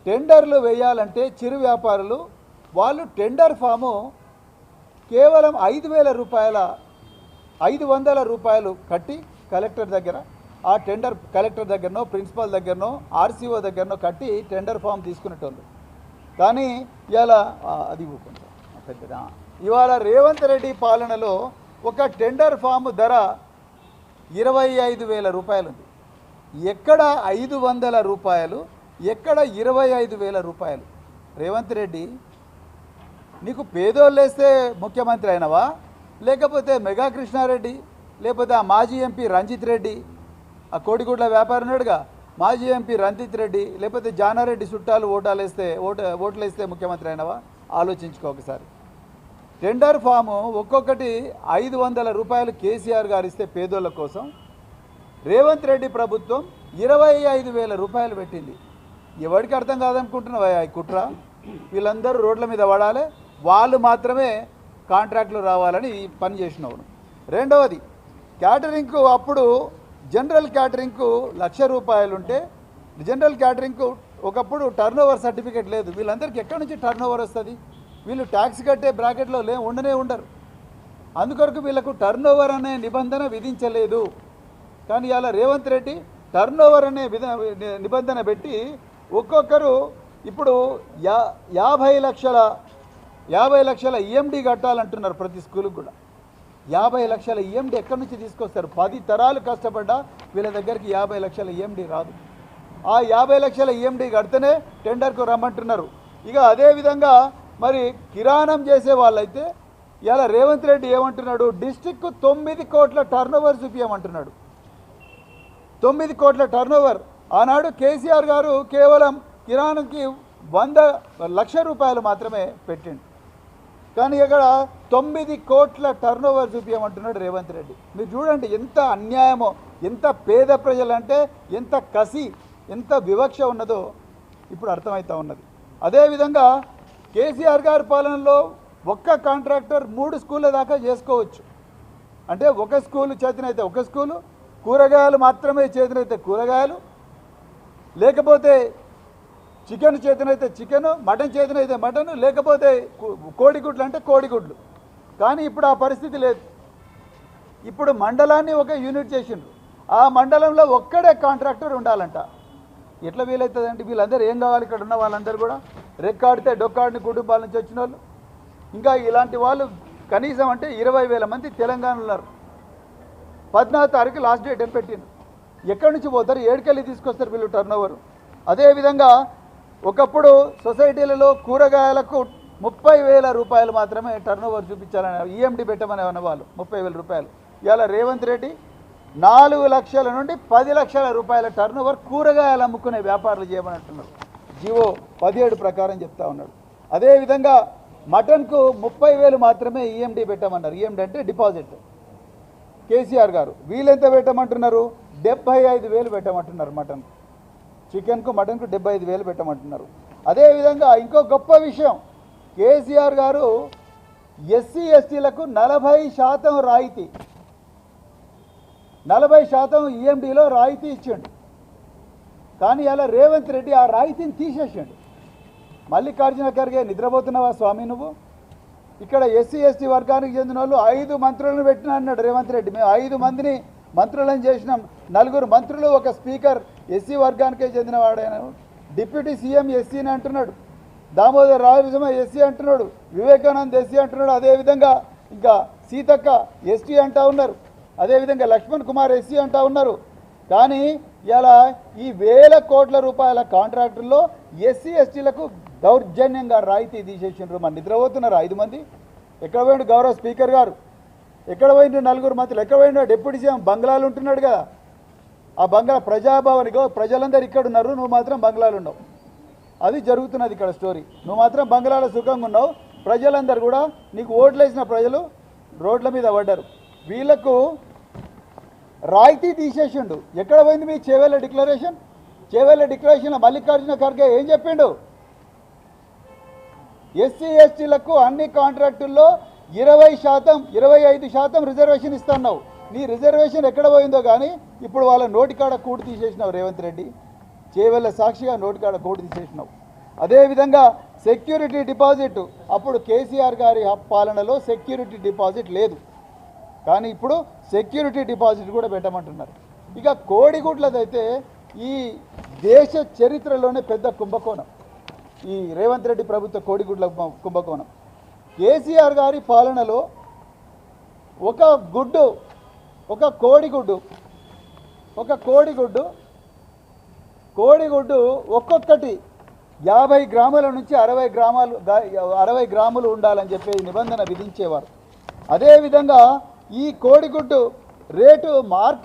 టెండర్లు వేయాలంటే చిరు వ్యాపారులు వాళ్ళు టెండర్ ఫాము కేవలం 5,000 రూపాయల 500 రూపాయలు కట్టి కలెక్టర్ దగ్గర ఆ టెండర్ కలెక్టర్ దగ్గరనో ప్రిన్సిపాల్ దగ్గరనో ఆర్సీఓ దగ్గరనో కట్టి టెండర్ ఫామ్ తీసుకునేటోళ్ళు. కానీ ఇవాళ అది పెద్దదా ఇవాళ రేవంత్ రెడ్డి పాలనలో ఒక టెండర్ ఫామ్ ధర 25,000 రూపాయలు ఉంది. ఎక్కడ 500 రూపాయలు, ఎక్కడ 25,000 రూపాయలు? రేవంత్ రెడ్డి నీకు పేదోళ్ళు వేస్తే ముఖ్యమంత్రి అయినవా, లేకపోతే మెగా కృష్ణారెడ్డి, లేకపోతే ఆ మాజీ ఎంపీ రంజిత్ రెడ్డి, ఆ కోడిగుడ్ల వ్యాపారం ఉన్నాడుగా మాజీ ఎంపీ రంజిత్ రెడ్డి, లేకపోతే జానారెడ్డి చుట్టాలు ఓట్లు వేస్తే ముఖ్యమంత్రి అయినవా? ఆలోచించుకో ఒకసారి. టెండర్ ఫాము ఒక్కొక్కటి 500 రూపాయలు కేసీఆర్ గారు ఇస్తే పేదోళ్ళ కోసం రేవంత్ రెడ్డి ప్రభుత్వం 25,000 రూపాయలు పెట్టింది. ఎవరికి అర్థం కాదనుకుంటున్నావా ఈ కుట్ర? వీళ్ళందరూ రోడ్ల మీద పడాలి, వాళ్ళు మాత్రమే కాంట్రాక్టులు రావాలని పని చేసినావు. రెండవది, క్యాటరింగ్కు అప్పుడు జనరల్ క్యాటరింగ్కు 1,00,000 రూపాయలు ఉంటే జనరల్ క్యాటరింగ్కు ఒకప్పుడు టర్నోవర్ సర్టిఫికేట్ లేదు. వీళ్ళందరికీ ఎక్కడి నుంచి టర్నోవర్ వస్తుంది? వీళ్ళు ట్యాక్స్ కట్టే బ్రాకెట్లో ఉండరు. అందుకొరకు వీళ్ళకు టర్నోవర్ అనే నిబంధన విధించలేదు. కానీ ఇలా రేవంత్ రెడ్డి టర్నోవర్ అనే నిబంధన పెట్టి ఒక్కొక్కరు ఇప్పుడు 50 లక్షల ఈఎండి కట్టాలంటున్నారు ప్రతి స్కూల్కి కూడా. 50 లక్షల ఈఎండి ఎక్కడి నుంచి తీసుకొస్తారు? 10 తరాలు కష్టపడ్డా వీళ్ళ దగ్గరికి 50 లక్షల ఈఎండి రాదు. ఆ 50 లక్షల ఈఎండి కడితేనే టెండర్కు రమ్మంటున్నారు. ఇక అదేవిధంగా మరి కిరాణం చేసే వాళ్ళైతే ఇలా రేవంత్ రెడ్డి ఏమంటున్నాడు? డిస్ట్రిక్ట్కు 9 కోట్ల టర్నోవర్ చూపించమంటున్నాడు. 9 కోట్ల టర్నోవర్. ఆనాడు కేసీఆర్ గారు కేవలం కిరాణంకి 100 రూపాయలు మాత్రమే పెట్టిండు. కానీ ఇక్కడ 9 కోట్ల టర్నోవర్ చూపించమంటున్నాడు రేవంత్ రెడ్డి. మీరు చూడండి ఎంత అన్యాయమో, ఎంత పేద ప్రజలంటే ఎంత కసి, ఎంత వివక్ష ఉన్నదో ఇప్పుడు అర్థమవుతూ ఉన్నది. అదేవిధంగా కేసీఆర్ గారి పాలనలో ఒక్క కాంట్రాక్టర్ 3 స్కూళ్ళ దాకా చేసుకోవచ్చు. అంటే ఒక స్కూలు చేతనైతే ఒక స్కూలు, కూరగాయలు మాత్రమే చేతనైతే కూరగాయలు, లేకపోతే చికెన్ చేతనైతే చికెను, మటన్ చేతనైతే మటను, లేకపోతే కోడిగుడ్లు అంటే కోడిగుడ్లు. కానీ ఇప్పుడు ఆ పరిస్థితి లేదు. ఇప్పుడు మండలాన్ని ఒక యూనిట్ చేసిండ్రు. ఆ మండలంలో ఒక్కడే కాంట్రాక్టర్ ఉండాలంట. ఎట్లా వీలవుతుందంటే వీళ్ళందరూ ఏం కావాలి? ఇక్కడ ఉన్న వాళ్ళందరూ కూడా రెక్కాడితే డొక్కాడిని కుటుంబాల నుంచి వచ్చిన వాళ్ళు. ఇంకా ఇలాంటి వాళ్ళు కనీసం అంటే 20,000 మంది తెలంగాణలో ఉన్నారు. 14వ తారీఖు లాస్ట్ డేట్ అని పెట్టింది. ఎక్కడి నుంచి పోతారు? ఏడుకెళ్ళి తీసుకొస్తారు వీళ్ళు టర్నోవర్. అదేవిధంగా ఒకప్పుడు సొసైటీలలో కూరగాయలకు 30,000 రూపాయలు మాత్రమే టర్నోవర్ చూపించాలని ఈఎండి పెట్టమని అన్నవాళ్ళు 30,000 రూపాయలు. ఇవాళ రేవంత్ రెడ్డి 4 లక్షల నుండి 10 లక్షల రూపాయల టర్నోవర్ కూరగాయలు అమ్ముకునే వ్యాపారాలు చేయమని అంటున్నారు. జీవో 17 ప్రకారం చెప్తా ఉన్నాడు. అదేవిధంగా మటన్కు 30,000 మాత్రమే ఈఎండి పెట్టమన్నారు. ఈఎండి అంటే డిపాజిట్. కేసీఆర్ గారు వీళ్ళెంత పెట్టమంటున్నారు? 75,000 పెట్టమంటున్నారు మటన్. చికెన్కు మటన్కు 75,000 పెట్టమంటున్నారు. అదేవిధంగా ఇంకో గొప్ప విషయం, కేసీఆర్ గారు ఎస్సీ ఎస్టీలకు 40% రాయితీ, 40% ఈఎండిలో రాయితీ ఇచ్చిండు. కానీ అలా రేవంత్ రెడ్డి ఆ రాయితీని తీసేసిండు. మల్లికార్జున ఖర్గే నిద్రపోతున్నావా స్వామి నువ్వు? ఇక్కడ ఎస్సీ ఎస్టీ వర్గానికి చెందిన వాళ్ళు 5 మంత్రులను పెట్టినా అన్నాడు రేవంత్ రెడ్డి. మేము 5 మందిని మంత్రులను చేసినాం. 4 మంత్రులు, ఒక స్పీకర్ ఎస్సీ వర్గానికే చెందినవాడైనా. డిప్యూటీ సీఎం ఎస్సీని అంటున్నాడు, దామోదర్ రాజమ ఎస్సీ అంటున్నాడు, వివేకానంద్ ఎస్సీ అంటున్నాడు. అదేవిధంగా ఇంకా సీతక్క ఎస్టీ అంటూ ఉన్నారు. అదేవిధంగా లక్ష్మణ్ కుమార్ ఎస్సీ అంటూ ఉన్నారు. కానీ ఇలా ఈ 1,000 కోట్ల రూపాయల కాంట్రాక్టుల్లో ఎస్సీ ఎస్టీలకు దౌర్జన్యంగా రాయితీ తీసేసిండ్రు. మన నిద్రపోతున్నారు 5 మంది. ఎక్కడ పోయిండు గౌరవ స్పీకర్ గారు? ఎక్కడ పోయిండు 4 మంత్రులు? ఎక్కడ పోయిండు డిప్యూటీ సీఎం? బంగ్లాలు ఉంటున్నాడు కదా. ఆ బంగ్లా ప్రజాభవనిగో ప్రజలందరూ ఇక్కడ ఉన్నారు, నువ్వు మాత్రం బంగ్లాలు ఉన్నావు. అది జరుగుతున్నది ఇక్కడ స్టోరీ. నువ్వు మాత్రం బంగ్లాలో సుఖంగా ఉన్నావు. ప్రజలందరూ కూడా నీకు ఓట్లేసిన ప్రజలు రోడ్ల మీద పడ్డారు. వీళ్లకు రాయితీ తీసేసిండు. ఎక్కడ పోయింది మీ చేవేళ్ళ డిక్లరేషన్? చేవేళ్ళ డిక్లరేషన్లో మల్లికార్జున ఖర్గే ఏం చెప్పిండు? ఎస్సీ ఎస్టీలకు అన్ని కాంట్రాక్టుల్లో 20%, 25% రిజర్వేషన్ ఇస్తున్నావు. నీ రిజర్వేషన్ ఎక్కడ పోయిందో కానీ ఇప్పుడు వాళ్ళ నోటికాడ కూడు తీసేసినావు రేవంత్ రెడ్డి. చేవేళ్ళ సాక్షిగా నోటికాడ కూడు తీసేసినావు. అదేవిధంగా సెక్యూరిటీ డిపాజిట్ అప్పుడు కేసీఆర్ గారి పాలనలో సెక్యూరిటీ డిపాజిట్ లేదు, కానీ ఇప్పుడు సెక్యూరిటీ డిపాజిట్ కూడా పెట్టమంటున్నారు. ఇక కోడిగుడ్లదైతే ఈ దేశ చరిత్రలోనే పెద్ద కుంభకోణం ఈ రేవంత్ రెడ్డి ప్రభుత్వ కోడిగుడ్ల కుంభకోణం. కేసీఆర్ గారి పాలనలో ఒక కోడిగుడ్డు ఒక్కొక్కటి 50 గ్రాముల నుంచి 60 గ్రాములు ఉండాలని చెప్పి నిబంధన విధించేవారు. అదేవిధంగా ఈ కోడిగుడ్డు రేటు మార్కెట్